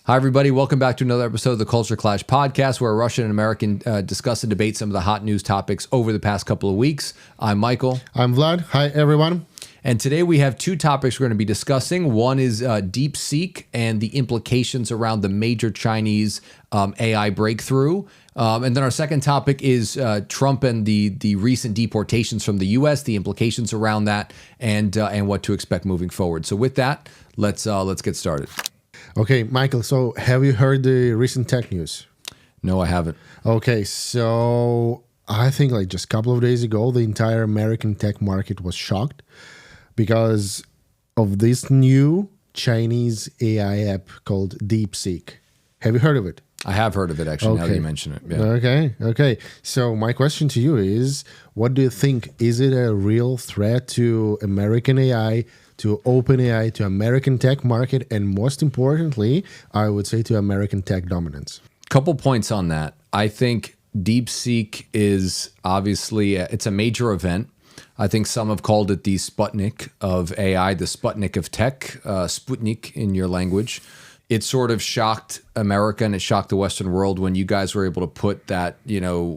Hi, everybody. Welcome back to another episode of the Culture Clash podcast, where a Russian and American discuss and debate some of the hot news topics over the past couple of weeks. I'm Michael. I'm Vlad. Hi, everyone. And today we have two topics we're going to be discussing. One is DeepSeek and the implications around the major Chinese AI breakthrough. And then our second topic is Trump and the recent deportations from the U.S., the implications around that, and what to expect moving forward. So with that, let's get started. Okay, Michael, so have you heard the recent tech news? No, I haven't. Okay, so I think like just a couple of days ago, the entire American tech market was shocked because of this new Chinese AI app called DeepSeek. Have you heard of it? I have heard of it, actually, now that you mention it. Yeah. Okay. So my question to you is, what do you think? Is it a real threat to American AI, to OpenAI, to American tech market, and most importantly, I would say to American tech dominance? Couple points on that. I think DeepSeek is obviously, it's a major event. I think some have called it the Sputnik of AI, the Sputnik of tech, Sputnik in your language. It sort of shocked America and it shocked the Western world when you guys were able to put that,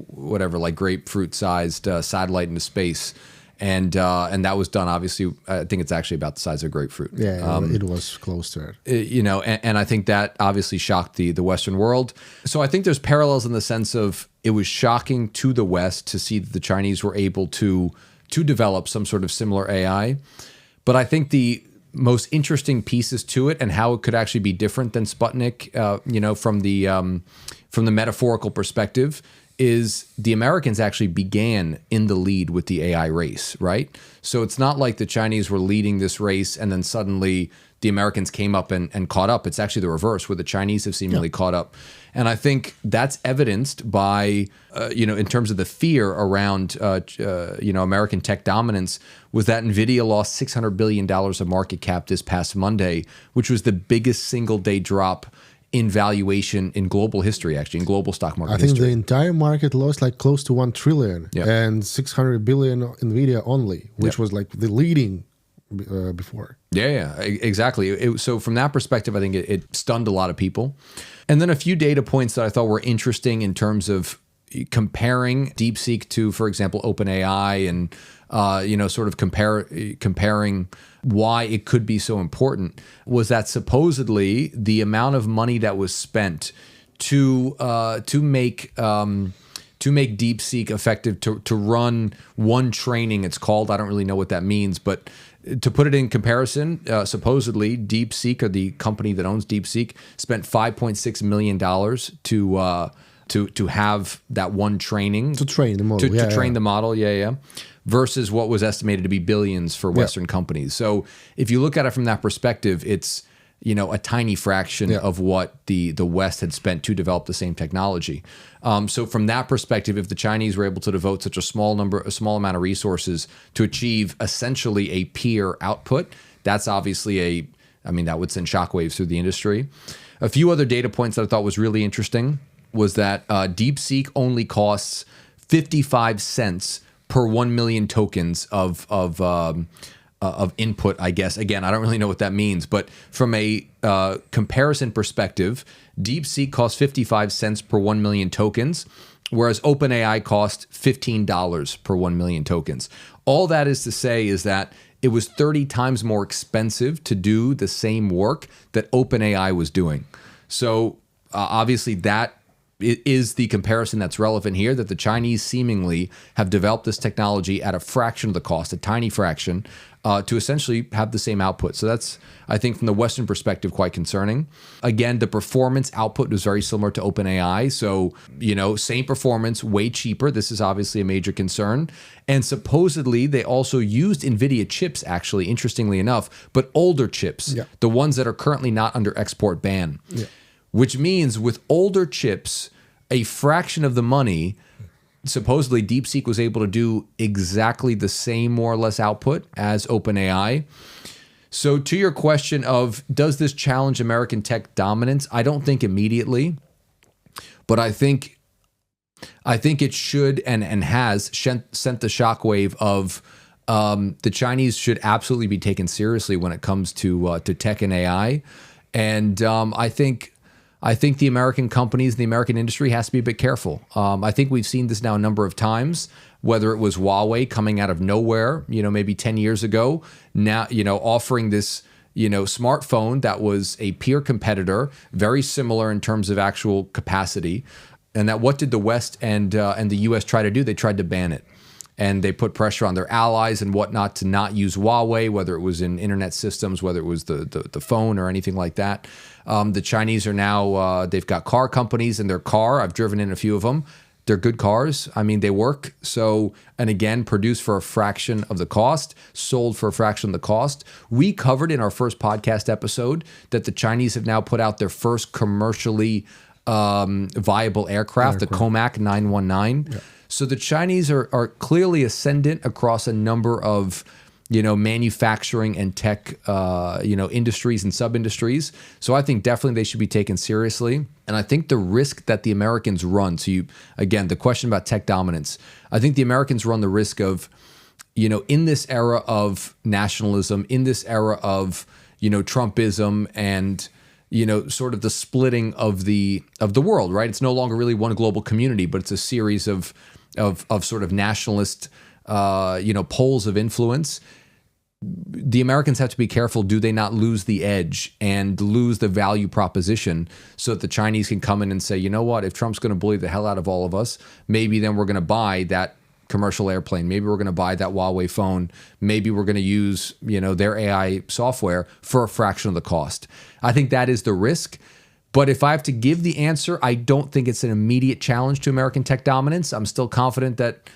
whatever, like grapefruit-sized satellite into space. And that was done, obviously, I think it's actually about the size of a grapefruit. Yeah, it was close to it. And I think that obviously shocked the Western world. So I think there's parallels in the sense of it was shocking to the West to see that the Chinese were able to develop some sort of similar AI. But I think the most interesting pieces to it and how it could actually be different than Sputnik, from the metaphorical perspective, is the Americans actually began in the lead with the AI race, right? So it's not like the Chinese were leading this race and then suddenly the Americans came up and caught up. It's actually the reverse, where the Chinese have seemingly caught up. And I think that's evidenced by, in terms of the fear around, American tech dominance, was that NVIDIA lost $600 billion of market cap this past Monday, which was the biggest single day drop in valuation in global history, actually, in glal stock market history. I think the entire market lost like close to 1 trillion and 600 billion NVIDIA only, which was like the leading before. Yeah, exactly. So from that perspective, I think it stunned a lot of people. And then a few data points that I thought were interesting in terms of comparing DeepSeek to, for example, OpenAI and, sort of comparing why it could be so important, was that supposedly the amount of money that was spent to make DeepSeek effective, to run one training, it's called, I don't really know what that means, but to put it in comparison, supposedly DeepSeek, or the company that owns DeepSeek, spent $5.6 million to have that one training. To train the model. To train the model, versus what was estimated to be billions for Western companies. So if you look at it from that perspective, it's a tiny fraction of what the West had spent to develop the same technology. So from that perspective, if the Chinese were able to devote such a small amount of resources to achieve essentially a peer output, that's obviously that would send shockwaves through the industry. A few other data points that I thought was really interesting was that DeepSeek only costs 55 cents per 1 million tokens of input, I guess. Again, I don't really know what that means, but from a comparison perspective, DeepSeek costs 55 cents per 1 million tokens, whereas OpenAI cost $15 per 1 million tokens. All that is to say is that it was 30 times more expensive to do the same work that OpenAI was doing. So obviously that it is the comparison that's relevant here, that the Chinese seemingly have developed this technology at a fraction of the cost, a tiny fraction, to essentially have the same output. So that's, I think, from the Western perspective, quite concerning. Again, the performance output was very similar to OpenAI. So, same performance, way cheaper. This is obviously a major concern. And supposedly, they also used NVIDIA chips, actually, interestingly enough, but older chips, the ones that are currently not under export ban. Which means with older chips, a fraction of the money, supposedly DeepSeek was able to do exactly the same, more or less, output as OpenAI. So to your question of, does this challenge American tech dominance? I don't think immediately, but I think it should and has sent the shockwave of the Chinese should absolutely be taken seriously when it comes to tech and AI. And I think I think the American companies, the American industry has to be a bit careful. I think we've seen this now a number of times, whether it was Huawei coming out of nowhere, maybe 10 years ago, now, offering this, smartphone that was a peer competitor, very similar in terms of actual capacity. And that what did the West and the U.S. try to do? They tried to ban it. And they put pressure on their allies and whatnot to not use Huawei, whether it was in internet systems, whether it was the phone or anything like that. The Chinese are now, they've got car companies in their car. I've driven in a few of them. They're good cars. I mean, they work. So, and again, produced for a fraction of the cost, sold for a fraction of the cost. We covered in our first podcast episode that the Chinese have now put out their first commercially viable aircraft, the Comac 919. Yeah. So the Chinese are clearly ascendant across a number of, manufacturing and tech, industries and sub-industries. So I think definitely they should be taken seriously. And I think the risk that the Americans run, again, the question about tech dominance, I think the Americans run the risk of, in this era of nationalism, in this era of, Trumpism and, sort of the splitting of the world, right? It's no longer really one global community, but it's a series of sort of nationalist, poles of influence. The Americans have to be careful. Do they not lose the edge and lose the value proposition so that the Chinese can come in and say, you know what, if Trump's going to bully the hell out of all of us, maybe then we're going to buy that commercial airplane. Maybe we're going to buy that Huawei phone. Maybe we're going to use, their AI software for a fraction of the cost. I think that is the risk. But if I have to give the answer, I don't think it's an immediate challenge to American tech dominance. I'm still confident that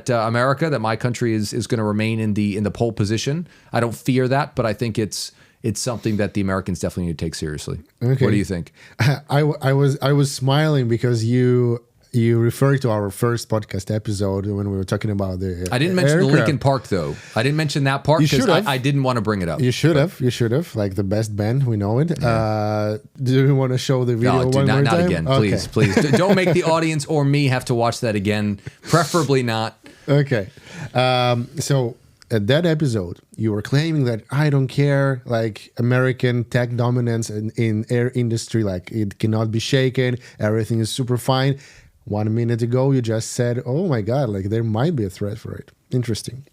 America, that my country is going to remain in the pole position. I don't fear that, but I think it's something that the Americans definitely need to take seriously. Okay. What do you think? I was smiling because you referred to our first podcast episode when we were talking about the I didn't mention aircraft. the Linkin Park, though. I didn't mention that part because I didn't want to bring it up. You should have. Like the best band, we know it. Yeah. Do you want to show the video one more time? Not again. Okay. Please. Don't make the audience or me have to watch that again. Preferably not. Okay. So at that episode, you were claiming that I don't care, like American tech dominance in air industry, like it cannot be shaken. Everything is super fine. 1 minute ago, you just said, oh my God, like there might be a threat for it. Interesting.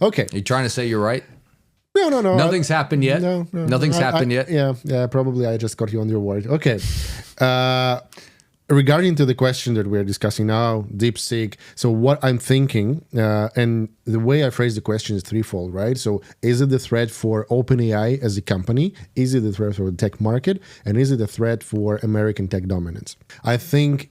Okay. Are you trying to say you're right? No. Nothing's happened yet? No. Nothing's happened yet? Yeah, probably I just got you on your word. Okay. Regarding to the question that we're discussing now, DeepSeek. So what I'm thinking, and the way I phrase the question is threefold, right? So is it the threat for OpenAI as a company? Is it the threat for the tech market? And is it a threat for American tech dominance? I think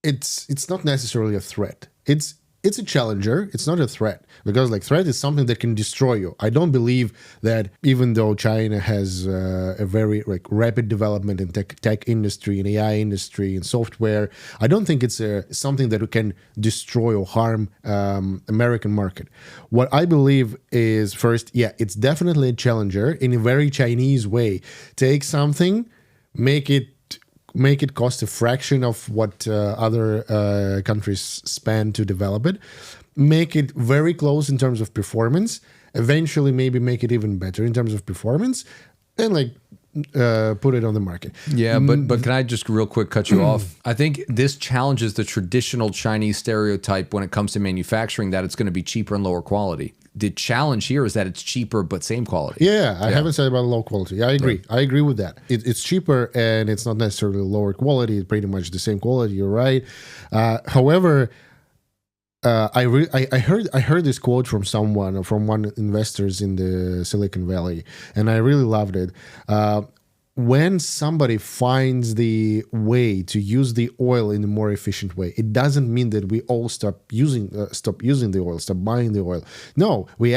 it's not necessarily a threat. It's a challenger. It's not a threat, because like threat is something that can destroy you. I don't believe that even though China has a very rapid development in tech industry and AI industry and software, I don't think it's something that can destroy or harm American market. What I believe is, first, it's definitely a challenger in a very Chinese way. Take something, make it cost a fraction of what other countries spend to develop it, make it very close in terms of performance, eventually maybe make it even better in terms of performance, and put it on the market. Yeah, but can I just real quick cut you off? I think this challenges the traditional Chinese stereotype when it comes to manufacturing, that it's going to be cheaper and lower quality. The challenge here is that it's cheaper but same quality. Yeah, I haven't said about low quality. I agree. Right. I agree with that. It's cheaper and it's not necessarily lower quality. It's pretty much the same quality. You're right. However, I heard this quote from one investors in the Silicon Valley, and I really loved it. When somebody finds the way to use the oil in a more efficient way, it doesn't mean that we all stop using the oil, stop buying the oil. No, we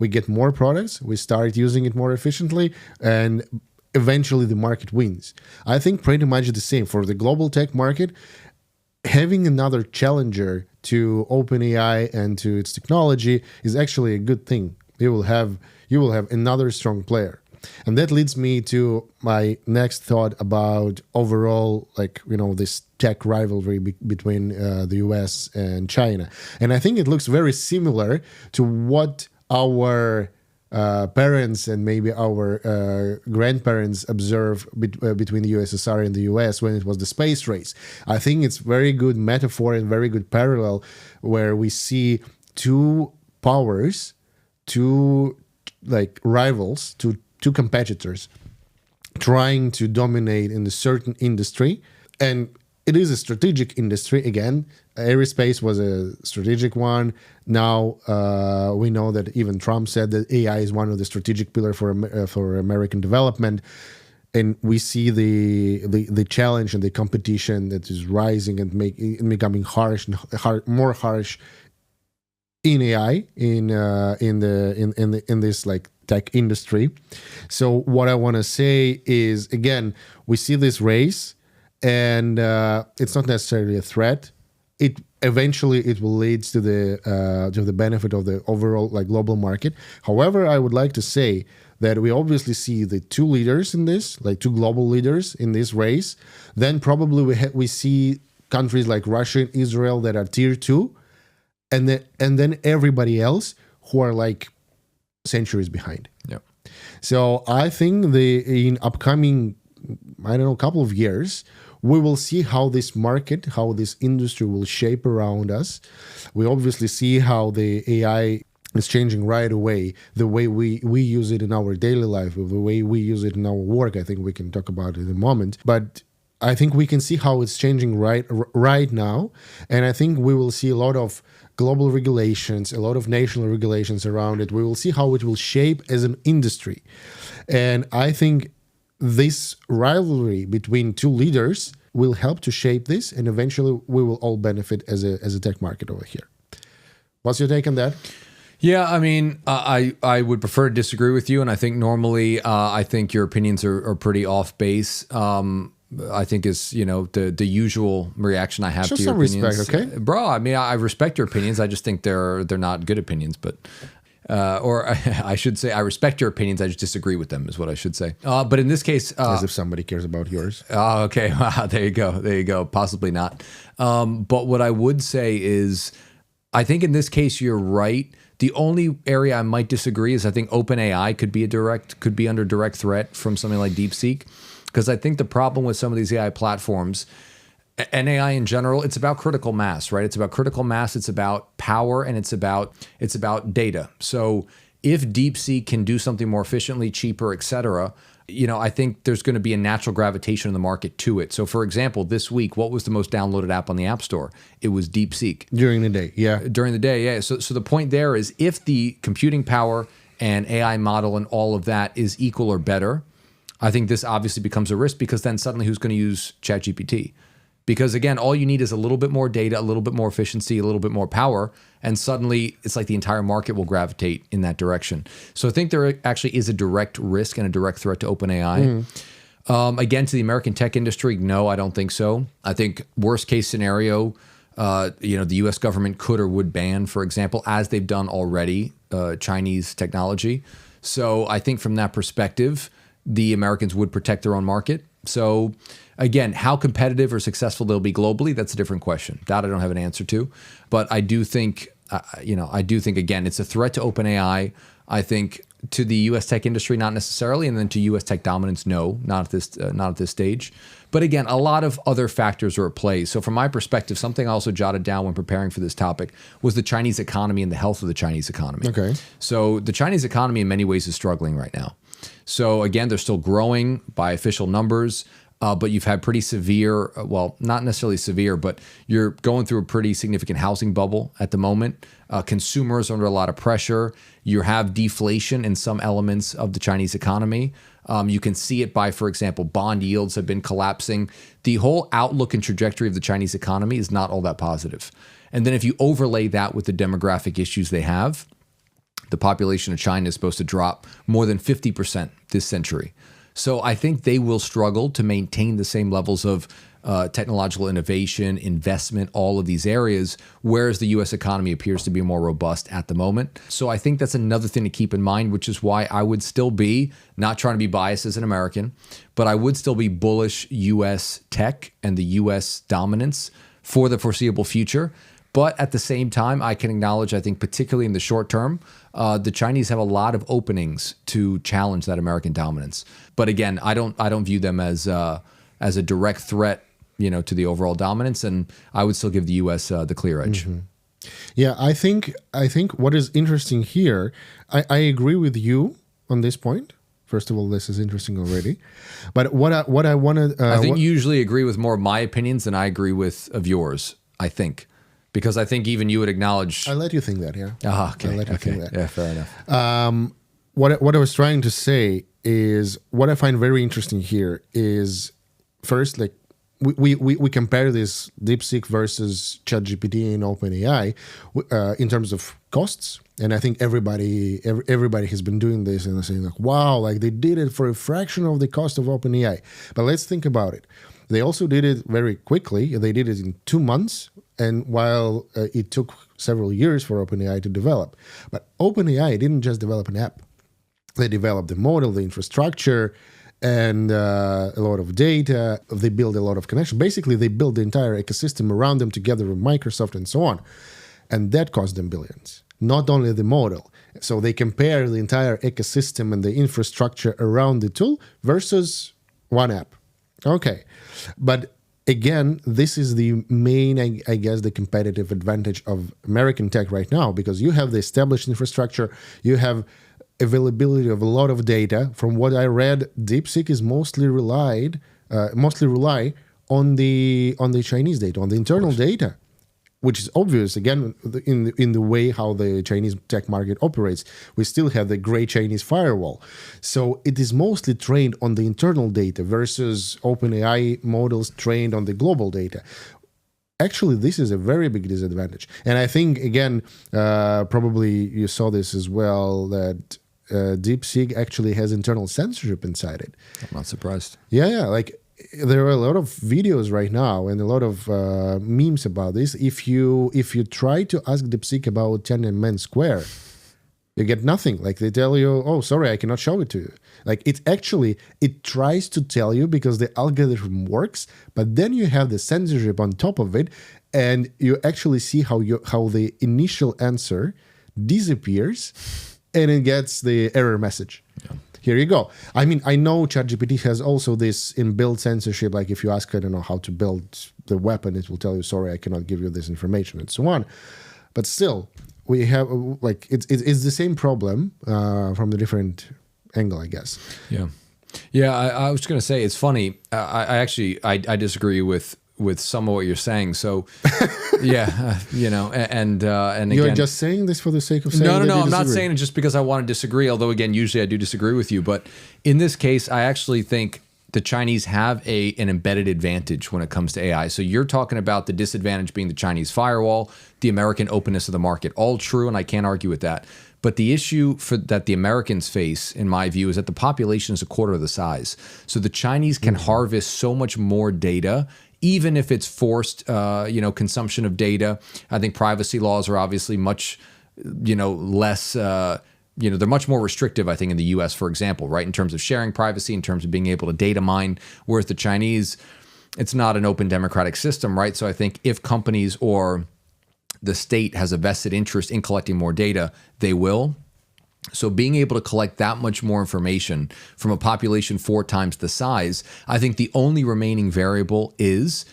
get more products, we start using it more efficiently, and eventually the market wins. I think pretty much the same for the global tech market. Having another challenger to OpenAI and to its technology is actually a good thing. You will have another strong player. And that leads me to my next thought about overall, this tech rivalry between the US and China. And I think it looks very similar to what our parents and maybe our grandparents observed between the USSR and the US when it was the space race. I think it's very good metaphor and very good parallel where we see two powers, two like rivals, two competitors trying to dominate in a certain industry. And it is a strategic industry. Again, aerospace was a strategic one. Now we know that even Trump said that AI is one of the strategic pillars for American development. And we see the challenge and the competition that is rising and becoming harsh and more harsh in AI in this like tech industry. So what I want to say is, again, we see this race, and it's not necessarily a threat. It eventually will lead to the benefit of the overall like global market. However, I would like to say that we obviously see the two leaders in this, like two global leaders in this race. Then probably we see countries like Russia and Israel that are tier 2, and then everybody else who are like centuries behind. Yeah. So I think in upcoming, I don't know, couple of years, we will see how this market, how this industry will shape around us. We obviously see how the AI is changing right away, the way we use it in our daily life, the way we use it in our work. I think we can talk about it in a moment. But I think we can see how it's changing right now. And I think we will see a lot of global regulations, a lot of national regulations around it. We will see how it will shape as an industry. And I think this rivalry between two leaders will help to shape this, and eventually we will all benefit as a tech market over here. What's your take on that? Yeah, I mean, I would prefer to disagree with you, and I think normally I think your opinions are pretty off base. I think is the usual reaction I have to your opinions. Respect, okay, bro. I mean, I respect your opinions. I just think they're not good opinions, but. Or I should say, I respect your opinions. I just disagree with them, is what I should say. But in this case, as if somebody cares about yours. Oh, okay. Wow, there you go. There you go. Possibly not. But what I would say is, I think in this case you're right. The only area I might disagree is I think OpenAI could be under direct threat from something like DeepSeek, because I think the problem with some of these AI platforms, and AI in general, it's about critical mass, right? It's about critical mass, it's about power, and it's about data. So if DeepSeek can do something more efficiently, cheaper, et cetera, I think there's going to be a natural gravitation in the market to it. So for example, this week, what was the most downloaded app on the App Store? It was DeepSeek. During the day, yeah. During the day, yeah. So the point there is, if the computing power and AI model and all of that is equal or better, I think this obviously becomes a risk, because then suddenly who's going to use ChatGPT? Because again, all you need is a little bit more data, a little bit more efficiency, a little bit more power, and suddenly it's like the entire market will gravitate in that direction. So I think there actually is a direct risk and a direct threat to OpenAI. Again, to the American tech industry, no, I don't think so. I think worst case scenario, the U.S. government could or would ban, for example, as they've done already, Chinese technology. So I think from that perspective, the Americans would protect their own market. So again, how competitive or successful they'll be globally, that's a different question. That I don't have an answer to. But I do think, again, it's a threat to OpenAI. I think to the U.S. tech industry, not necessarily, and then to U.S. tech dominance, no, not at this stage. But again, a lot of other factors are at play. So from my perspective, something I also jotted down when preparing for this topic was the Chinese economy and the health of the Chinese economy. Okay. So the Chinese economy in many ways is struggling right now. So again, they're still growing by official numbers, but you've had pretty severe, well, not necessarily severe, but you're going through a pretty significant housing bubble at the moment. Consumers are under a lot of pressure. You have deflation in some elements of the Chinese economy. You can see it by, for example, bond yields have been collapsing. The whole outlook and trajectory of the Chinese economy is not all that positive. And then if you overlay that with the demographic issues they have, the population of China is supposed to drop more than 50% this century. So I think they will struggle to maintain the same levels of technological innovation, investment, all of these areas, whereas the U.S. economy appears to be more robust at the moment. So I think that's another thing to keep in mind, which is why I would still be, not trying to be biased as an American, but I would still be bullish U.S. tech and the U.S. dominance for the foreseeable future. But at the same time, I can acknowledge, I think, particularly in the short term, the Chinese have a lot of openings to challenge that American dominance. But again, I don't view them as a direct threat, to the overall dominance, and I would still give the U.S. The clear edge. Yeah, I think what is interesting here, I agree with you on this point. First of all, this is interesting already, but what I want to I think you usually agree with more of my opinions than I agree with of yours. I think. Because I think even you would acknowledge. I let you think that, yeah. Okay. I let you think that. Yeah, fair enough. What I was trying to say is what I find very interesting here is first, like we compare this DeepSeek versus ChatGPT and OpenAI in terms of costs, and I think everybody has been doing this and saying like, wow, like they did it for a fraction of the cost of OpenAI. But let's think about it. They also did it very quickly. They did it in 2 months. And while it took several years for OpenAI to develop, but OpenAI didn't just develop an app. They developed the model, the infrastructure, and a lot of data. They built a lot of connections. Basically, they built the entire ecosystem around them together with Microsoft and so on. And that cost them billions, not only the model. So they compare the entire ecosystem and the infrastructure around the tool versus one app. Okay, but again, this is the main, I guess, the competitive advantage of American tech right now, because you have the established infrastructure, you have availability of a lot of data. From what I read, DeepSeek is mostly rely on the Chinese data, on the internal data, which is obvious, again, in the way how the Chinese tech market operates. We still have the great Chinese firewall. So it is mostly trained on the internal data versus OpenAI models trained on the global data. Actually, this is a very big disadvantage. And I think, again, probably you saw this as well, that DeepSeek actually has internal censorship inside it. I'm not surprised. Yeah, like there are a lot of videos right now and a lot of memes about this. If you try to ask DeepSeek about Tiananmen Square, you get nothing. Like they tell you, oh, sorry, I cannot show it to you. Like it tries to tell you because the algorithm works, but then you have the censorship on top of it, and you actually see how the initial answer disappears, and it gets the error message. Yeah. Here you go. I mean, I know ChatGPT has also this inbuilt censorship. Like if you ask, I don't know how to build the weapon, it will tell you, sorry, I cannot give you this information and so on. But still, we have like it's the same problem from a different angle, I guess. Yeah. I was going to say it's funny. I disagree with some of what you're saying. So, yeah, and again, you're just saying this for the sake of saying no. I'm not saying it just because I want to disagree. Although again, usually I do disagree with you. But in this case, I actually think the Chinese have an embedded advantage when it comes to AI. So you're talking about the disadvantage being the Chinese firewall, the American openness of the market. All true, and I can't argue with that. But the issue that the Americans face, in my view, is that the population is a quarter of the size. So the Chinese can harvest so much more data, even if it's forced, consumption of data. I think privacy laws are obviously much, less. They're much more restrictive, I think, in the U.S., for example, right, in terms of sharing privacy, in terms of being able to data mine, whereas the Chinese, it's not an open democratic system, right? So I think if companies or the state has a vested interest in collecting more data, they will. So being able to collect that much more information from a population 4 times the size, I think the only remaining variable is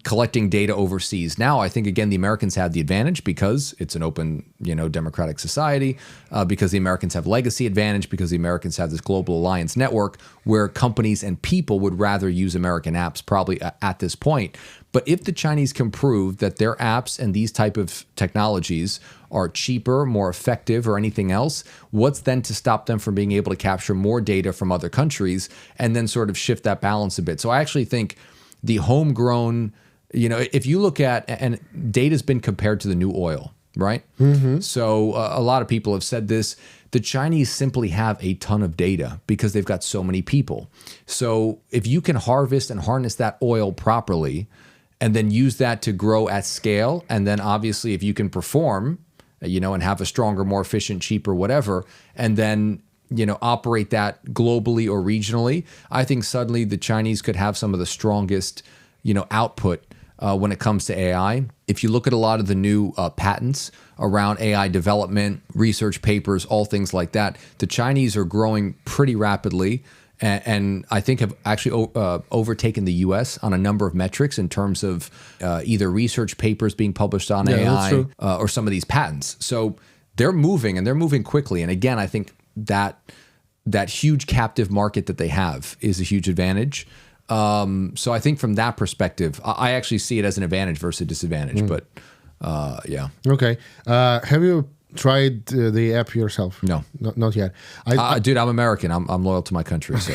collecting data overseas. Now, I think, again, the Americans have the advantage because it's an open, democratic society, because the Americans have legacy advantage, because the Americans have this global alliance network where companies and people would rather use American apps probably at this point. But if the Chinese can prove that their apps and these type of technologies are cheaper, more effective, or anything else, what's then to stop them from being able to capture more data from other countries and then sort of shift that balance a bit? So I actually think the homegrown, if you look at, and data's been compared to the new oil, right? Mm-hmm. So a lot of people have said this, the Chinese simply have a ton of data because they've got so many people. So if you can harvest and harness that oil properly and then use that to grow at scale, and then obviously if you can perform, and have a stronger, more efficient, cheaper, whatever, and then operate that globally or regionally, I think suddenly the Chinese could have some of the strongest, output when it comes to AI. If you look at a lot of the new patents around AI development, research papers, all things like that, the Chinese are growing pretty rapidly and I think have actually overtaken the U.S. on a number of metrics in terms of either research papers being published on AI or some of these patents. So they're moving and they're moving quickly. And again, I think that huge captive market that they have is a huge advantage. So I think from that perspective, I actually see it as an advantage versus a disadvantage. But yeah. Okay. Have you tried the app yourself? No, not yet. Dude, I'm American. I'm loyal to my country. So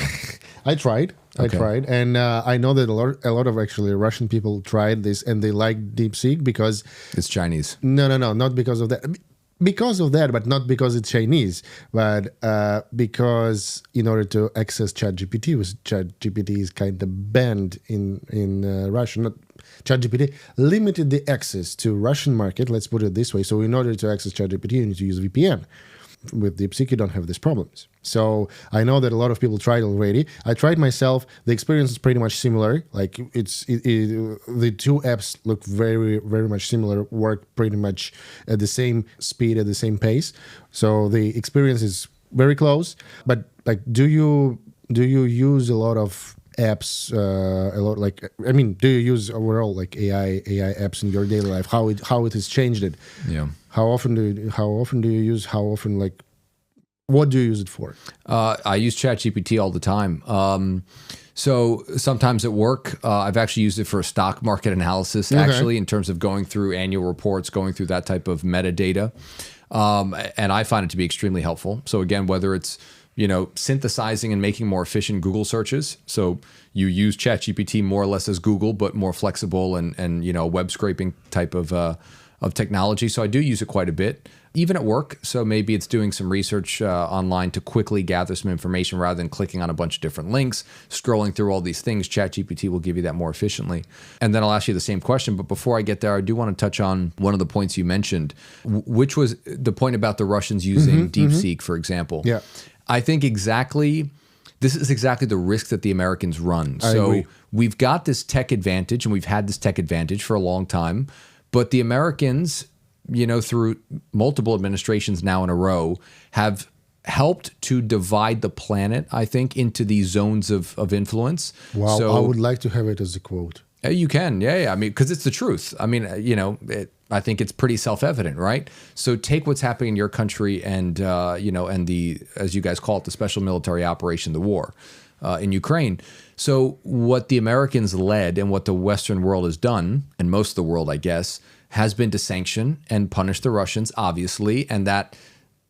I tried, and I know that a lot of actually Russian people tried this and they like DeepSeek because it's Chinese. No, not because of that. Because of that, but not because it's Chinese, but because in order to access ChatGPT, which ChatGPT is kind of banned in Russia. Not ChatGPT limited the access to Russian market. Let's put it this way. So in order to access ChatGPT, you need to use VPN. With DeepSeek, you don't have these problems. So I know that a lot of people tried already. I tried myself. The experience is pretty much similar. Like the two apps look very, very much similar, work pretty much at the same speed, at the same pace. So the experience is very close. But like, do you use a lot of apps? Do you use overall like AI apps in your daily life? How it has changed it? Yeah. How often do you use? How often, like, what do you use it for? I use ChatGPT all the time. So sometimes at work, I've actually used it for a stock market analysis, actually, in terms of going through annual reports, going through that type of metadata. And I find it to be extremely helpful. So again, whether it's synthesizing and making more efficient Google searches. So you use ChatGPT more or less as Google, but more flexible and web scraping type of technology. So I do use it quite a bit, even at work. So maybe it's doing some research online to quickly gather some information rather than clicking on a bunch of different links, scrolling through all these things. ChatGPT will give you that more efficiently. And then I'll ask you the same question. But before I get there, I do want to touch on one of the points you mentioned, which was the point about the Russians using DeepSeek, for example. Yeah. I think this is exactly the risk that the Americans run. I agree. We've got this tech advantage, and we've had this tech advantage for a long time. But the Americans, through multiple administrations now in a row, have helped to divide the planet, I think, into these zones of influence. Wow, So, I would like to have it as a quote. You can, yeah. I mean, because it's the truth. I mean, I think it's pretty self-evident, right? So take what's happening in your country and, and the, as you guys call it, the special military operation, the war in Ukraine. So what the Americans led and what the Western world has done, and most of the world, I guess, has been to sanction and punish the Russians, obviously, and that,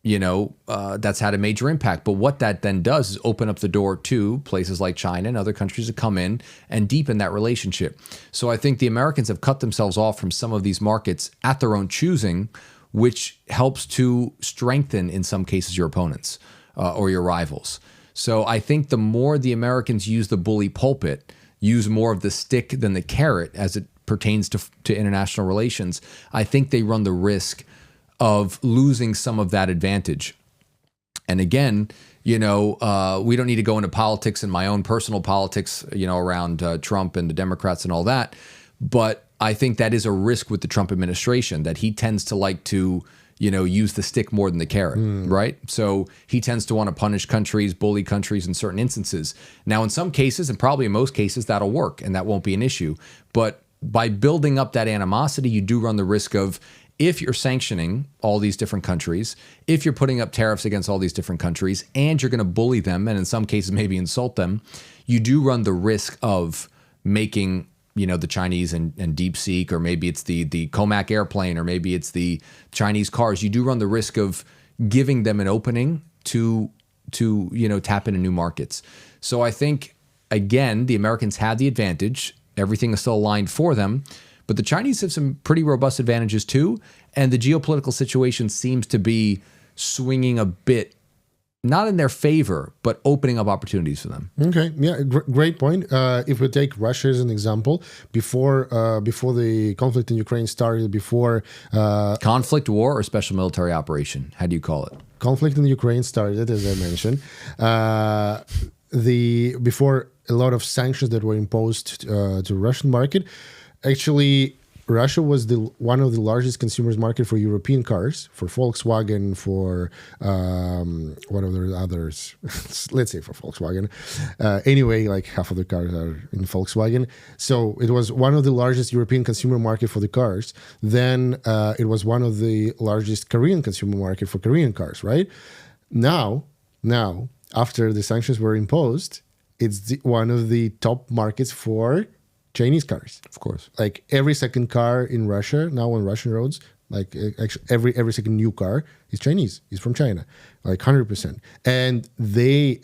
that's had a major impact. But what that then does is open up the door to places like China and other countries to come in and deepen that relationship. So I think the Americans have cut themselves off from some of these markets at their own choosing, which helps to strengthen, in some cases, your opponents or your rivals. So I think the more the Americans use the bully pulpit, use more of the stick than the carrot as it pertains to international relations, I think they run the risk of losing some of that advantage. And again, we don't need to go into politics and my own personal politics, around Trump and the Democrats and all that. But I think that is a risk with the Trump administration, that he tends to like to, use the stick more than the carrot, right? So he tends to want to punish countries, bully countries in certain instances. Now, in some cases, and probably in most cases, that'll work and that won't be an issue. But by building up that animosity, you do run the risk of, if you're sanctioning all these different countries, if you're putting up tariffs against all these different countries, and you're going to bully them, and in some cases maybe insult them, you do run the risk of making, the Chinese and DeepSeek, or maybe it's the Comac airplane, or maybe it's the Chinese cars. You do run the risk of giving them an opening to tap into new markets. So I think, again, the Americans had the advantage. Everything is still aligned for them. But the Chinese have some pretty robust advantages too, and the geopolitical situation seems to be swinging a bit, not in their favor, but opening up opportunities for them. Okay, yeah, great point. If we take Russia as an example, before the conflict in Ukraine started, conflict, war, or special military operation, how do you call it? Conflict in Ukraine started, as I mentioned. Before a lot of sanctions that were imposed to Russian market, Actually, Russia was one of the largest consumers market for European cars, for Volkswagen, for what are the others? Let's say for Volkswagen. Anyway, like half of the cars are in Volkswagen. So it was one of the largest European consumer market for the cars. Then it was one of the largest Korean consumer market for Korean cars, right? Now, after the sanctions were imposed, it's one of the top markets for Chinese cars. Of course. Like every second car in Russia now on Russian roads, like actually every second new car is Chinese, is from China, like 100%. And they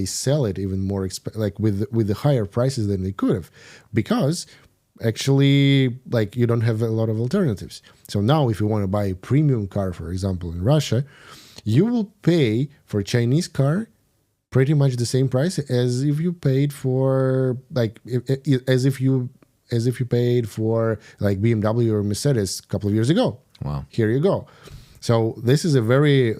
sell it even more like with the higher prices than they could have, because actually like you don't have a lot of alternatives. So now if you want to buy a premium car, for example, in Russia, you will pay for a Chinese car pretty much the same price as if you paid for like as if you paid for like BMW or Mercedes a couple of years ago. Wow. Here you go. So this is a very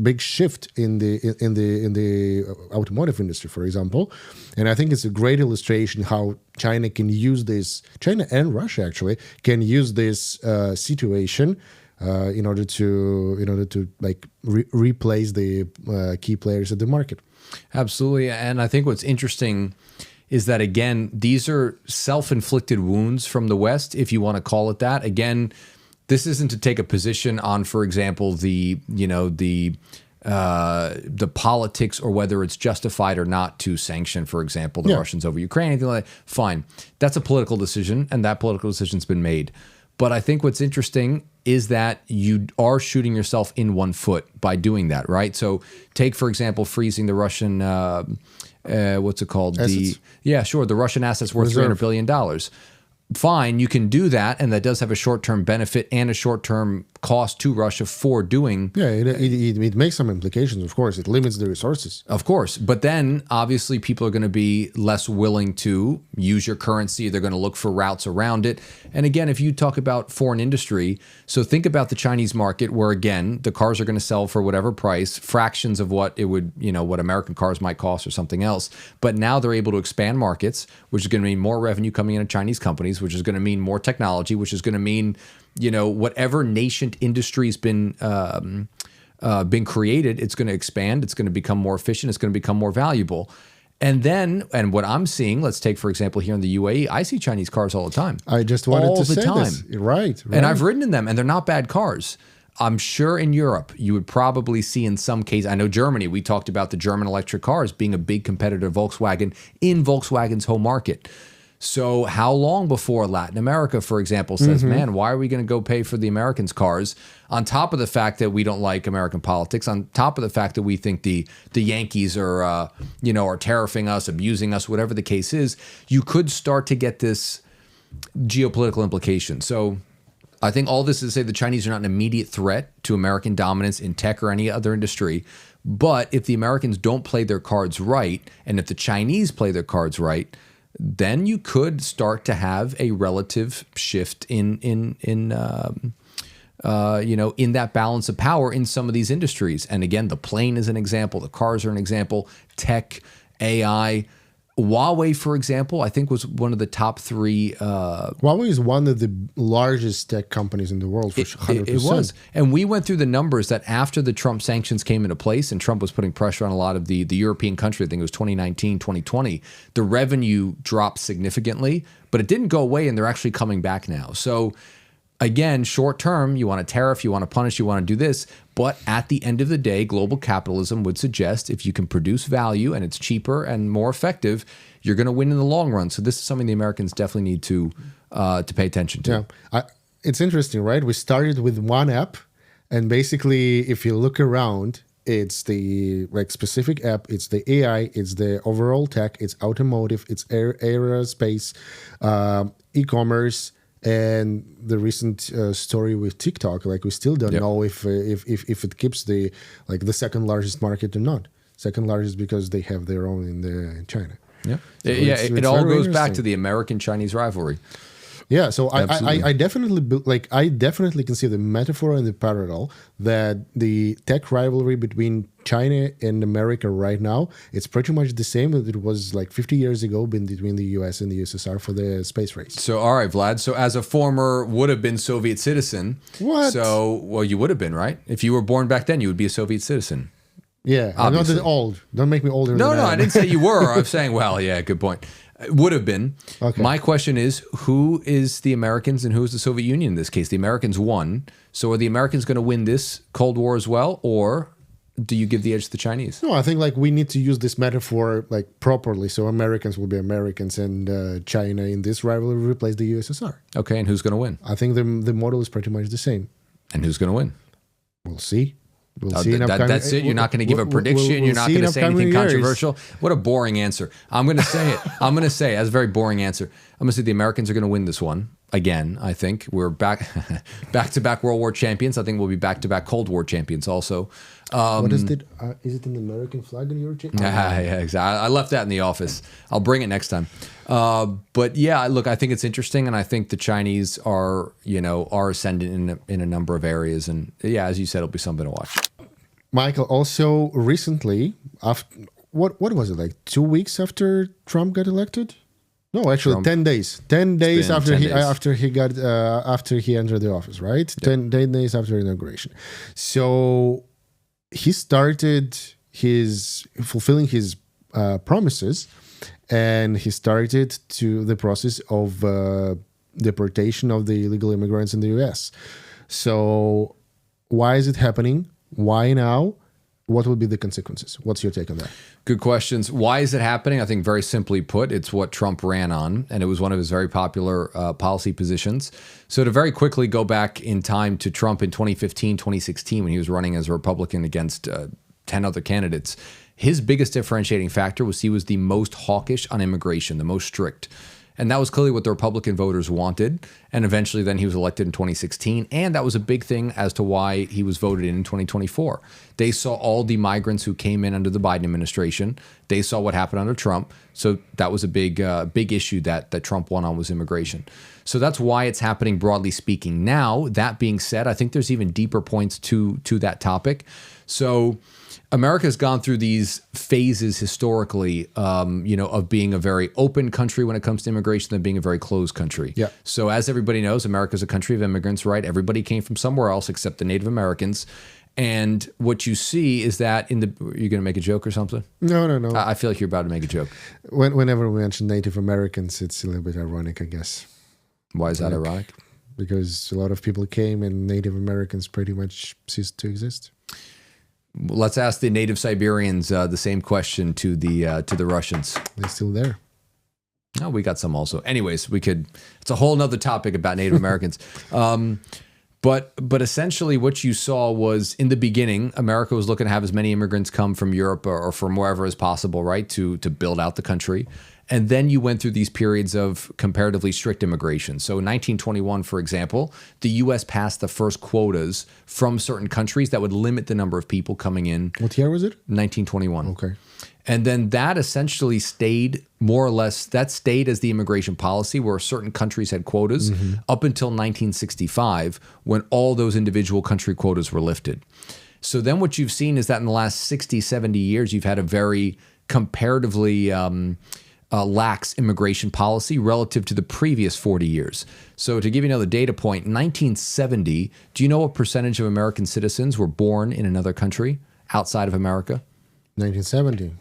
big shift in the automotive industry, for example, and I think it's a great illustration how China and Russia actually can use this situation in order to like replace the key players at the market. Absolutely. And I think what's interesting is that, again, these are self-inflicted wounds from the West, if you want to call it that. Again, this isn't to take a position on, for example, the politics or whether it's justified or not to sanction, for example, the Russians over Ukraine, anything like that. Fine. That's a political decision, and that political decision's been made. But I think what's interesting is that you are shooting yourself in one foot by doing that, right? So take, for example, freezing the Russian, what's it called? Assets. The Russian assets worth $300 billion. Fine, you can do that, and that does have a short-term benefit and a short-term cost to Russia for doing. Yeah, it makes some implications, of course. It limits the resources. Of course. But then, obviously, people are going to be less willing to use your currency. They're going to look for routes around it. And again, if you talk about foreign industry, so think about the Chinese market where, again, the cars are going to sell for whatever price, fractions of what it would, what American cars might cost or something else. But now they're able to expand markets, which is going to mean more revenue coming in at Chinese companies, which is going to mean more technology, which is going to mean, whatever nascent industry's been created, it's going to expand, it's going to become more efficient, it's going to become more valuable. And what I'm seeing, let's take, for example, here in the UAE, I see Chinese cars all the time. I just wanted to say this. Right. And I've ridden in them, and they're not bad cars. I'm sure in Europe, you would probably see in some cases, I know Germany, we talked about the German electric cars being a big competitor to Volkswagen in Volkswagen's home market. So how long before Latin America, for example, says, man, why are we going to go pay for the Americans' cars, on top of the fact that we don't like American politics, on top of the fact that we think the Yankees are, are tariffing us, abusing us, whatever the case is, you could start to get this geopolitical implication. So I think all this is to say the Chinese are not an immediate threat to American dominance in tech or any other industry. But if the Americans don't play their cards right, and if the Chinese play their cards right, then you could start to have a relative shift in that balance of power in some of these industries. And again, the plane is an example, the cars are an example, tech, AI. Huawei, for example, I think was one of the top three. Huawei is one of the largest tech companies in the world, for 100%. It was. And we went through the numbers that after the Trump sanctions came into place and Trump was putting pressure on a lot of the European countries, I think it was 2019, 2020, the revenue dropped significantly, but it didn't go away, and they're actually coming back now. So again, short term, you want a tariff, you want to punish, you want to do this. But at the end of the day, global capitalism would suggest if you can produce value and it's cheaper and more effective, you're going to win in the long run. So this is something the Americans definitely need to pay attention to. Yeah, it's interesting, right? We started with one app, and basically, if you look around, it's the specific app, it's the AI, it's the overall tech, it's automotive, it's aerospace, e-commerce. And the recent story with TikTok, we still don't know if it keeps the second largest market or not. Second largest because they have their own in China. Yeah, So it all goes back to the American-Chinese rivalry. Yeah, so Absolutely. I definitely I definitely can see the metaphor and the parallel that the tech rivalry between China and America right now, it's pretty much the same that it was like 50 years ago between the US and the USSR for the space race. So, all right, Vlad. So, as a former would have been Soviet citizen, What? So, well, you would have been, right? If you were born back then, you would be a Soviet citizen. Yeah, I'm not Obviously. that old. Don't make me older No, than no, I I am. didn't say you were. I'm saying, well, yeah, good point. Would have been. Okay. My question is, who is the Americans and who is the Soviet Union in this case? The Americans won. So, are the Americans going to win this Cold War as well, or do you give the edge to the Chinese? No, I think like we need to use this metaphor like properly. So Americans will be Americans, and China in this rivalry replace the USSR. Okay, and who's going to win? I think the model is pretty much the same. And who's going to win? We'll see. We'll see in upcoming. That's it. You're not going to give a prediction. You're not see going in to say anything upcoming years. controversial. What a boring answer. I'm going to say it. I'm going to say that's a very boring answer. I'm going to say the Americans are going to win this one again. I think we're back to back World War champions. I think we'll be back to back Cold War champions also. What is it? Is it an American flag in your chair? Yeah, exactly. I left that in the office. I'll bring it next time. But yeah, look, I think it's interesting, and I think the Chinese are ascendant in a number of areas, and yeah, as you said, it'll be something to watch. Michael, also recently, after what was it, like 2 weeks after Trump got elected? No, actually, Trump. 10 days. 10 days been after 10 he days. after he entered the office, right? 10 days after inauguration. So he started fulfilling his promises, and he started the process of deportation of the illegal immigrants in the U.S. So why is it happening? Why now? What will be the consequences? What's your take on that? Good questions. Why is it happening? I think very simply put, it's what Trump ran on, and it was one of his very popular policy positions. So to very quickly go back in time to Trump in 2015, 2016, when he was running as a Republican against 10 other candidates, his biggest differentiating factor was he was the most hawkish on immigration, the most strict. And that was clearly what the Republican voters wanted. And eventually then he was elected in 2016. And that was a big thing as to why he was voted in 2024. They saw all the migrants who came in under the Biden administration. They saw what happened under Trump. So that was a big issue that Trump won on, was immigration. So that's why it's happening, broadly speaking. Now, that being said, I think there's even deeper points to that topic. So America's gone through these phases historically, of being a very open country when it comes to immigration than being a very closed country. Yeah. So as everybody knows, America's a country of immigrants, right? Everybody came from somewhere else except the Native Americans. And what you see is that you're going to make a joke or something? No. I feel like you're about to make a joke. Whenever we mention Native Americans, it's a little bit ironic, I guess. Why is that ironic? Because a lot of people came and Native Americans pretty much ceased to exist. Let's ask the native Siberians the same question to the Russians. They're still there. No, we got some also. Anyways, it's a whole nother topic about Native Americans. But essentially what you saw was, in the beginning, America was looking to have as many immigrants come from Europe or from wherever as possible, right, to build out the country. And then you went through these periods of comparatively strict immigration. So in 1921, for example, the U.S. passed the first quotas from certain countries that would limit the number of people coming in. What year was it? 1921. Okay. And then that essentially stayed more or less, that stayed as the immigration policy where certain countries had quotas up until 1965, when all those individual country quotas were lifted. So then what you've seen is that in the last 60, 70 years, you've had a very comparatively lax immigration policy relative to the previous 40 years. So to give you another data point, in 1970, do you know what percentage of American citizens were born in another country outside of America? 1970.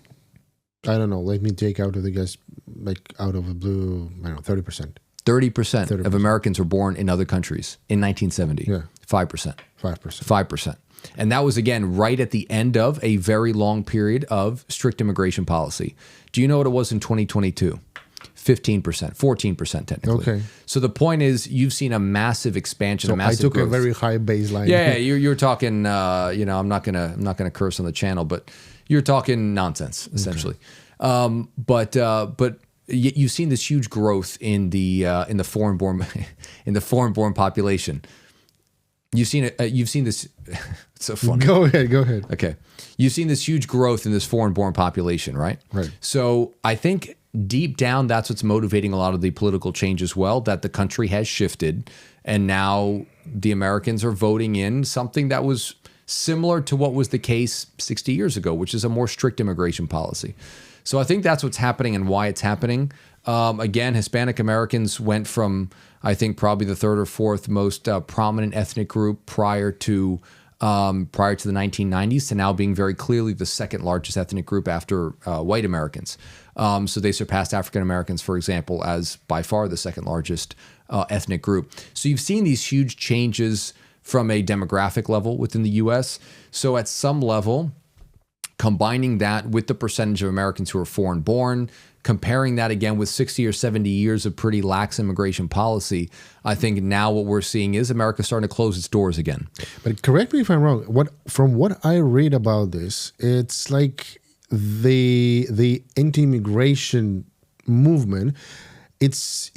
I don't know. Let me take out of the guess, like out of a blue, I don't know, 30%. 30% of Americans were born in other countries in 1970. Yeah. 5%. 5%. 5%. And that was, again, right at the end of a very long period of strict immigration policy. Do you know what it was in 2022? 15%, 14% technically. Okay. So the point is, you've seen a massive expansion, So a massive I took growth. a very high baseline. Yeah, you're talking. I'm not gonna curse on the channel, but you're talking nonsense essentially. Okay. But you've seen this huge growth in the foreign-born population. You've seen it. You've seen this. It's so funny. Go ahead. Okay. You've seen this huge growth in this foreign-born population, right? Right. So I think deep down, that's what's motivating a lot of the political change as well, that the country has shifted. And now the Americans are voting in something that was similar to what was the case 60 years ago, which is a more strict immigration policy. So I think that's what's happening and why it's happening. Again, Hispanic Americans went from, I think, probably the third or fourth most prominent ethnic group prior to the 1990s to now being very clearly the second largest ethnic group after white Americans. So they surpassed African Americans, for example, as by far the second largest ethnic group. So you've seen these huge changes from a demographic level within the U.S. So at some level, combining that with the percentage of Americans who are foreign born, comparing that again with 60 or 70 years of pretty lax immigration policy, I think now what we're seeing is America starting to close its doors again. But correct me if I'm wrong. From what I read about this, it's like the anti-immigration movement. It's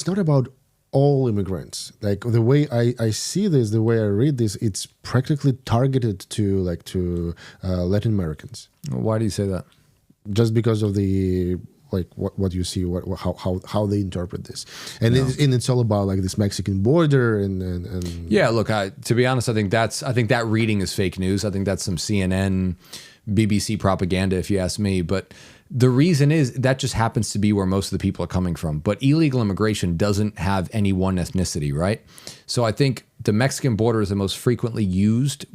not about all immigrants. Like the way I see this, the way I read this, it's practically targeted to Latin Americans. Why do you say that? Just because of the what you see, how they interpret this, and it's all about like this Mexican border and yeah. Look, to be honest, I think that reading is fake news. I think that's some CNN, BBC propaganda, if you ask me. But the reason is that just happens to be where most of the people are coming from. But illegal immigration doesn't have any one ethnicity, right? So I think the Mexican border is the most frequently used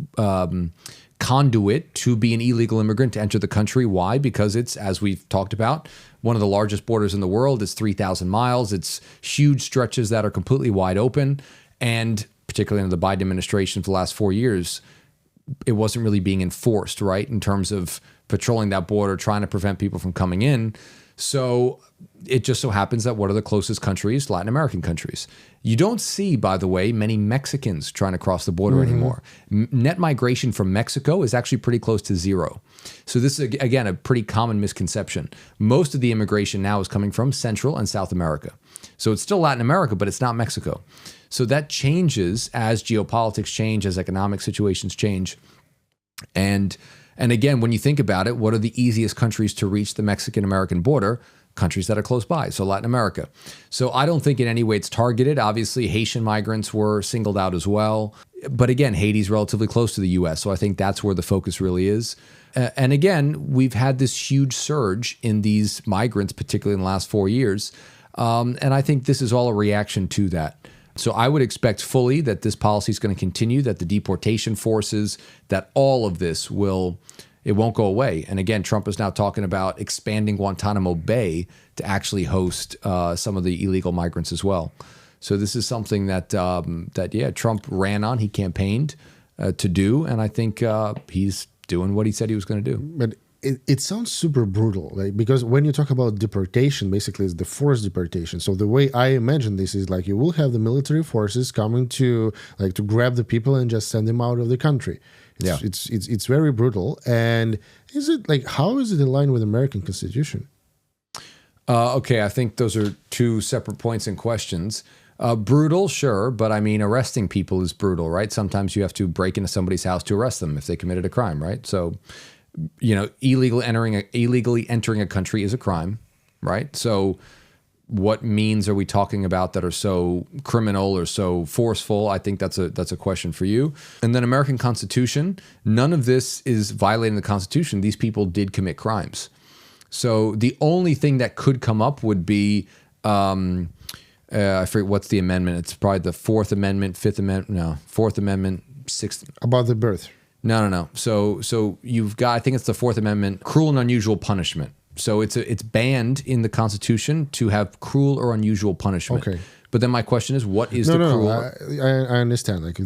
conduit to be an illegal immigrant to enter the country. Why? Because it's, as we've talked about, one of the largest borders in the world. It's 3,000 miles. It's huge stretches that are completely wide open. And particularly under the Biden administration for the last 4 years, it wasn't really being enforced, right, in terms of patrolling that border, trying to prevent people from coming in. So it just so happens that what are the closest countries? Latin American countries. You don't see, by the way, many Mexicans trying to cross the border anymore. Net migration from Mexico is actually pretty close to zero. So this is, again, a pretty common misconception. Most of the immigration now is coming from Central and South America. So it's still Latin America, but it's not Mexico. So that changes as geopolitics change, as economic situations change. And again, when you think about it, what are the easiest countries to reach the Mexican-American border? Countries that are close by, so Latin America. So I don't think in any way it's targeted. Obviously, Haitian migrants were singled out as well. But again, Haiti's relatively close to the U.S., so I think that's where the focus really is. And again, we've had this huge surge in these migrants, particularly in the last 4 years. And I think this is all a reaction to that. So I would expect fully that this policy is going to continue, that the deportation forces, that all of this it won't go away. And again, Trump is now talking about expanding Guantanamo Bay to actually host some of the illegal migrants as well. So this is something that Trump ran on, he campaigned to do, and I think he's doing what he said he was going to do. But it sounds super brutal, like, because when you talk about deportation, basically it's the forced deportation. So the way I imagine this is like you will have the military forces coming to grab the people and just send them out of the country. It's very brutal. And is it like, how is it in line with the American Constitution? Okay, I think those are two separate points and questions. Brutal, sure, but I mean, arresting people is brutal, right? Sometimes you have to break into somebody's house to arrest them if they committed a crime, right? So, illegally entering a country is a crime, right? So what means are we talking about that are so criminal or so forceful? I think that's a question for you. And then American Constitution, none of this is violating the Constitution. These people did commit crimes. So the only thing that could come up would be, I forget what's the amendment. It's probably the Fourth Amendment, Fifth Amendment, no, Fourth Amendment, Sixth. About the birth. No. So you've got, I think it's the Fourth Amendment, cruel and unusual punishment. So it's banned in the Constitution to have cruel or unusual punishment. Okay. But then my question is, what is cruel? I understand. Like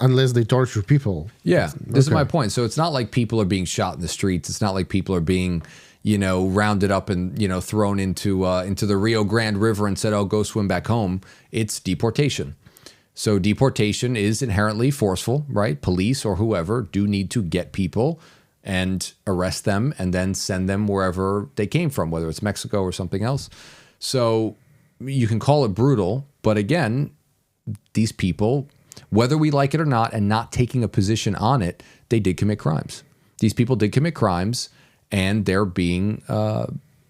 unless they torture people. Yeah, this is my point. So it's not like people are being shot in the streets. It's not like people are being, rounded up and, thrown into the Rio Grande River and said, "Oh, go swim back home." It's deportation. So deportation is inherently forceful, right? Police or whoever do need to get people and arrest them and then send them wherever they came from, whether it's Mexico or something else. So you can call it brutal, but again, these people, whether we like it or not, and not taking a position on it, they did commit crimes. These people did commit crimes, and they're being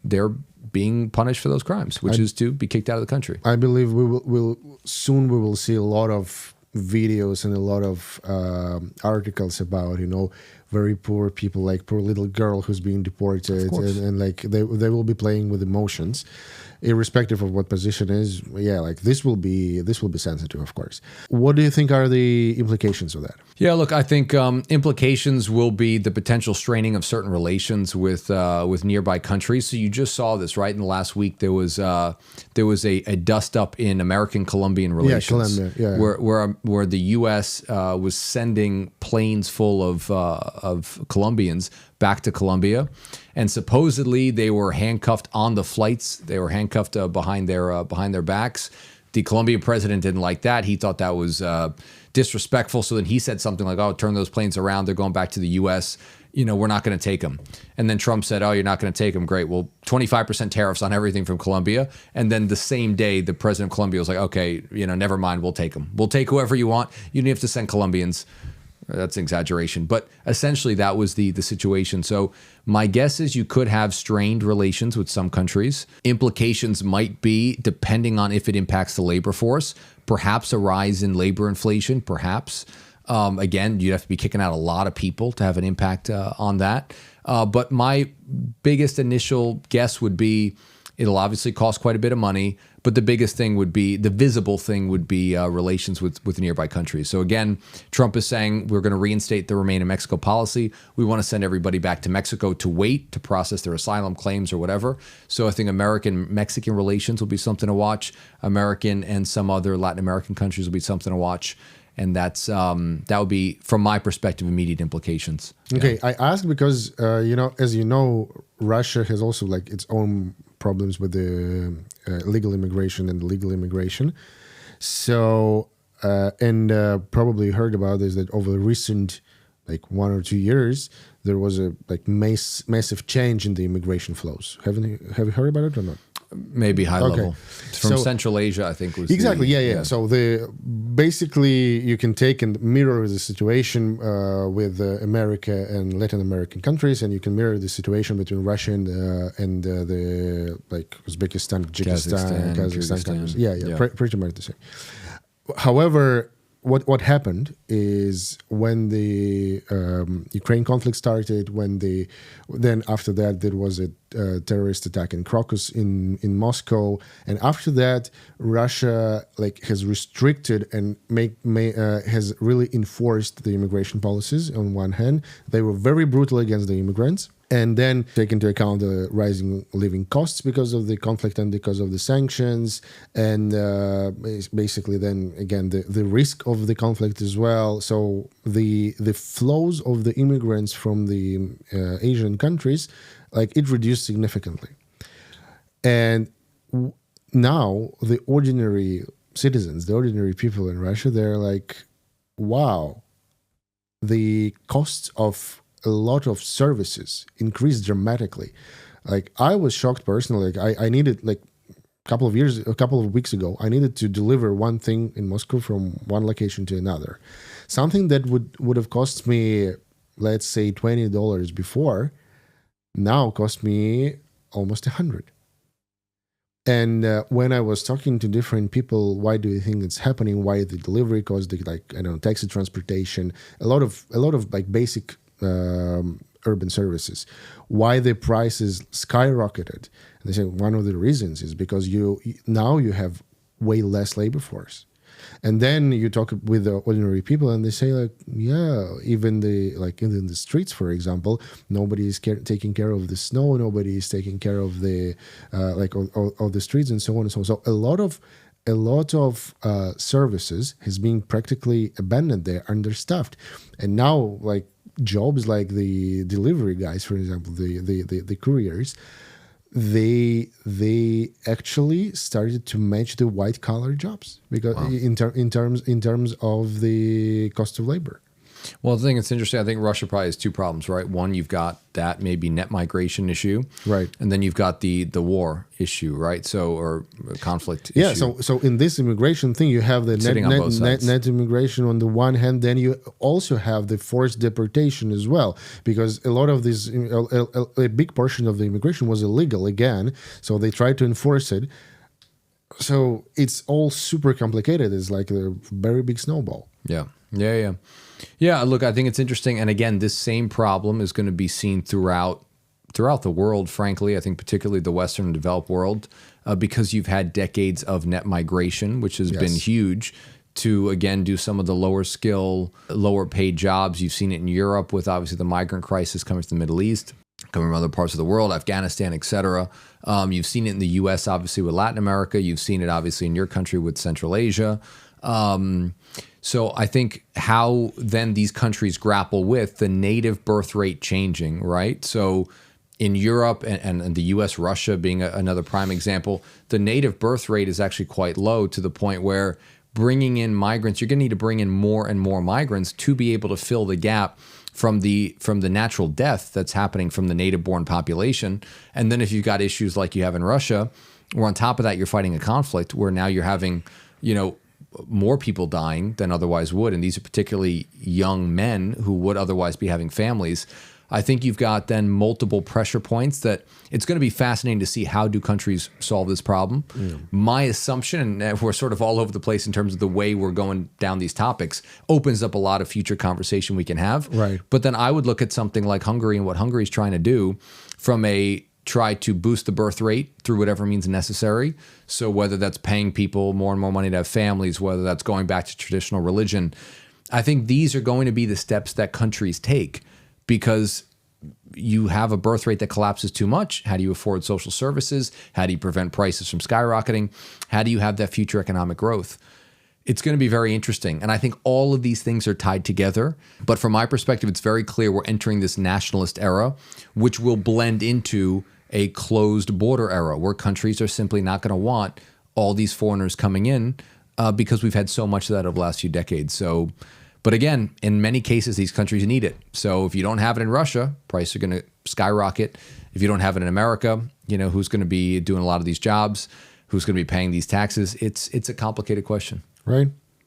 they're being punished for those crimes, which is to be kicked out of the country. I believe we will see a lot of videos and a lot of articles about very poor people, like poor little girl who's being deported, and like they will be playing with emotions, irrespective of what position is. Yeah, like this will be sensitive, of course. What do you think are the implications of that? Yeah, look, I think implications will be the potential straining of certain relations with nearby countries. So you just saw this, right? In the last week, there was a dust up in American-Colombian relations, where the U.S. Was sending planes full of Colombians back to Colombia, and supposedly they were handcuffed on the flights. They were handcuffed behind their backs. The Colombian president didn't like that. He thought that was disrespectful. So then he said something like, "Oh, turn those planes around. They're going back to the U.S. We're not going to take them." And then Trump said, "Oh, you're not going to take them? Great. Well, 25% tariffs on everything from Colombia." And then the same day, the president of Colombia was like, "Okay, never mind. We'll take them. We'll take whoever you want. You don't have to send Colombians." That's an exaggeration, but essentially that was the situation. So my guess is you could have strained relations with some countries. Implications might be, depending on if it impacts the labor force, perhaps a rise in labor inflation, perhaps. Again, you'd have to be kicking out a lot of people to have an impact on that. But my biggest initial guess would be it'll obviously cost quite a bit of money, but the biggest thing would be, the visible thing would be relations with nearby countries. So again, Trump is saying we're going to reinstate the Remain in Mexico policy. We want to send everybody back to Mexico to wait to process their asylum claims or whatever. So I think American-Mexican relations will be something to watch. American and some other Latin American countries will be something to watch. And that would be, from my perspective, immediate implications. Okay, I asked because as you know, Russia has also like its own problems with the legal immigration and legal immigration. So probably heard about this, that over the recent 1 or 2 years there was a massive change in the immigration flows. Have you heard about it or not? Maybe high level. From Central Asia, I think was exactly. Yeah. So basically you can take and mirror the situation with America and Latin American countries, and you can mirror the situation between Russia and the Uzbekistan, Kazakhstan countries. Yeah. Pretty much the same. However, what happened is when the Ukraine conflict started, then after that there was a terrorist attack in Crocus in Moscow, and after that Russia has restricted and has really enforced the immigration policies. On one hand, they were very brutal against the immigrants. And then take into account the rising living costs because of the conflict and because of the sanctions, and basically then again the risk of the conflict as well. So the flows of the immigrants from the Asian countries, it reduced significantly. And now the ordinary citizens, the ordinary people in Russia, they're like, wow, the costs of a lot of services increased dramatically. I was shocked personally. I needed a couple of weeks ago, I needed to deliver one thing in Moscow from one location to another. Something that would have cost me, let's say $20 before, now cost me almost $100. And when I was talking to different people, why do you think it's happening? Why the delivery cost, taxi transportation, a lot of basic urban services, why the prices skyrocketed. And they say one of the reasons is because you have way less labor force. And then you talk with the ordinary people and they say even in the streets, for example, nobody is taking care of the snow, nobody is taking care of the of the streets and so on and so on. So a lot of services has been practically abandoned. They're understaffed. And now jobs like the delivery guys, for example, the couriers, they actually started to match the white collar jobs because in terms of the cost of labor. Well, the thing that's interesting, I think Russia probably has two problems, right? One, you've got that maybe net migration issue, right? And then you've got the war issue, right? So or conflict yeah, issue. so in this immigration thing, you have the net immigration on the one hand, then you also have the forced deportation as well, because a lot of this, a big portion of the immigration was illegal again, so they tried to enforce it. So it's all super complicated. It's like a very big snowball. Yeah. Look, I think it's interesting, and again, this same problem is going to be seen throughout the world. Frankly, I think particularly the Western and developed world, because you've had decades of net migration, which has been huge. To again do some of the lower skill, lower paid jobs. You've seen it in Europe with obviously the migrant crisis coming from the Middle East, coming from other parts of the world, Afghanistan, etc. You've seen it in the U.S. obviously with Latin America. You've seen it obviously in your country with Central Asia. So I think how then these countries grapple with the native birth rate changing, right? So in Europe and the U.S., Russia being another prime example, the native birth rate is actually quite low to the point where bringing in migrants, you're going to need to bring in more and more migrants to be able to fill the gap from the natural death that's happening from the native-born population. And then if you've got issues like you have in Russia, where on top of that you're fighting a conflict where now you're having, more people dying than otherwise would, and these are particularly young men who would otherwise be having families. I think you've got then multiple pressure points that it's going to be fascinating to see how do countries solve this problem. My assumption, and we're sort of all over the place in terms of the way we're going down these topics, opens up a lot of future conversation we can have. Right. But then I would look at something like Hungary and what Hungary's trying to do from a try to boost the birth rate through whatever means necessary. So whether that's paying people more and more money to have families, whether that's going back to traditional religion, I think these are going to be the steps that countries take, because you have a birth rate that collapses too much. How do you afford social services? How do you prevent prices from skyrocketing? How do you have that future economic growth? It's going to be very interesting. And I think all of these things are tied together. But from my perspective, it's very clear we're entering this nationalist era, which will blend into a closed border era where countries are simply not going to want all these foreigners coming in because we've had so much of that over the last few decades. So, but again, in many cases, these countries need it. So if you don't have it in Russia, prices are going to skyrocket. If you don't have it in America, who's going to be doing a lot of these jobs? Who's going to be paying these taxes? It's a complicated question. Right.